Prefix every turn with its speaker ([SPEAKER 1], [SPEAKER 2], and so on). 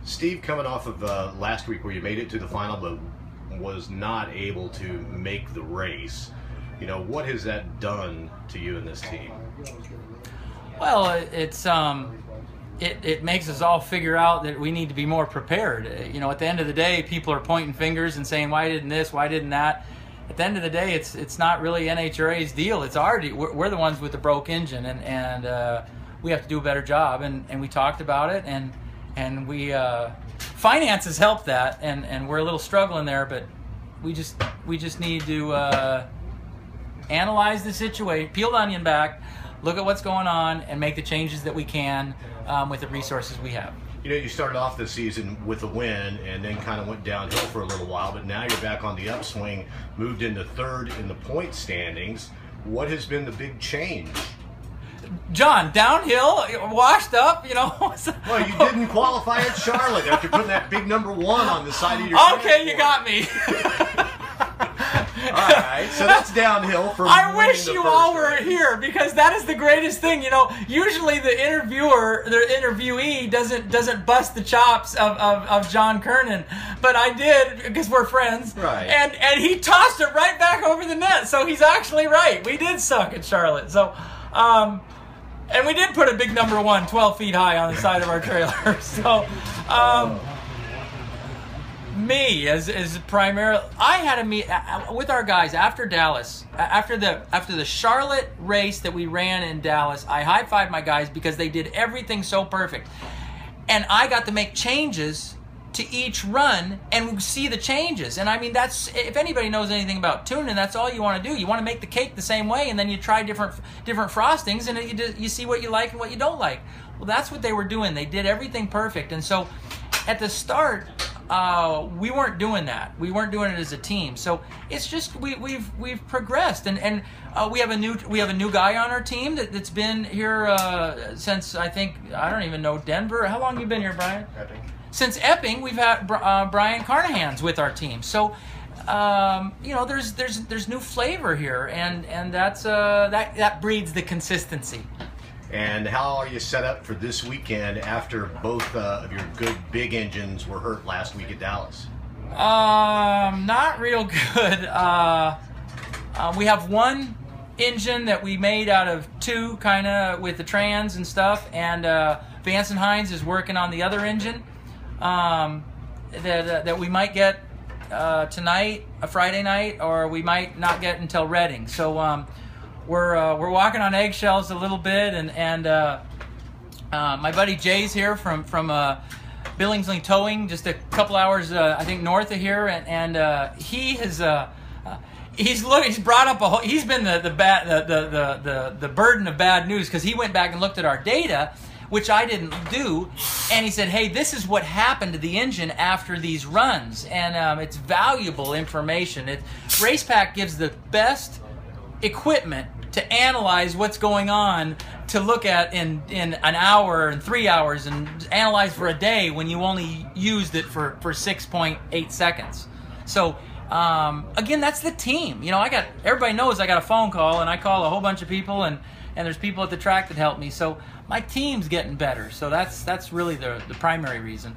[SPEAKER 1] Steve, coming off of last week where you made it to the final but was not able to make the race, you know, what has that done to you and this team?
[SPEAKER 2] Well, it makes us all figure out that we need to be more prepared. You know, at the end of the day, people are pointing fingers and saying, why didn't this, why didn't that? At the end of the day, it's not really NHRA's deal. It's our deal. We're the ones with the broke engine, and we have to do a better job. And we talked about it, and we finances help that, and we're a little struggling there, but we just need to analyze the situation, peel the onion back, look at what's going on, and make the changes that we can with the resources we have.
[SPEAKER 1] You know, you started off this season with a win and then kind of went downhill for a little while, but now you're back on the upswing, moved into third in the point standings. What has been the big change?
[SPEAKER 2] John, downhill, washed up, you know.
[SPEAKER 1] Well, you didn't qualify at Charlotte after putting that big number 1 on the side of your
[SPEAKER 2] Okay, you got me.
[SPEAKER 1] All right, so that's downhill from
[SPEAKER 2] I wish
[SPEAKER 1] the
[SPEAKER 2] you
[SPEAKER 1] first
[SPEAKER 2] all were
[SPEAKER 1] race.
[SPEAKER 2] here, because that is the greatest thing. You know, usually the interviewee doesn't bust the chops of John Kernan, but I did, because we're friends.
[SPEAKER 1] Right.
[SPEAKER 2] And he tossed it right back over the net, so he's actually right. We did suck at Charlotte. So, and we did put a big number 1, 12 feet high on the side of our trailer. So, me as primarily, I had a meet with our guys after Dallas, after the Charlotte race that we ran in Dallas. I high-fived my guys because they did everything so perfect, and I got to make changes to each run and see the changes. And I mean, that's, if anybody knows anything about tuning, that's all you want to do. You want to make the cake the same way, and then you try different frostings, and you see what you like and what you don't like. Well, that's what they were doing. They did everything perfect. And so at the start, we weren't doing that. We weren't doing it as a team. So it's just we've progressed, and we have a new guy on our team that's been here since, I don't even know, Denver. How long have you been here, Brian?
[SPEAKER 1] Epping.
[SPEAKER 2] Since Epping, we've had Brian Carnahan's with our team. So you know, there's new flavor here, and that breeds the consistency.
[SPEAKER 1] And how are you set up for this weekend after both of your good big engines were hurt last week at Dallas?
[SPEAKER 2] Not real good. We have one engine that we made out of 2, kind of with the trans and stuff, and Vance and Hines is working on the other engine that we might get tonight, a Friday night, or we might not get until Reading. So we're walking on eggshells a little bit, and my buddy Jay's here from Billingsley Towing, just a couple hours I think north of here, and he has he's brought up he's been the burden of bad news, because he went back and looked at our data, which I didn't do, and he said, hey, this is what happened to the engine after these runs, and it's valuable information. RacePack gives the best equipment to analyze what's going on, to look at in an hour and 3 hours, and analyze for a day when you only used it for 6.8 seconds. So again, that's the team. You know, everybody knows I got a phone call, and I call a whole bunch of people, and there's people at the track that help me. So my team's getting better. So that's really the primary reason.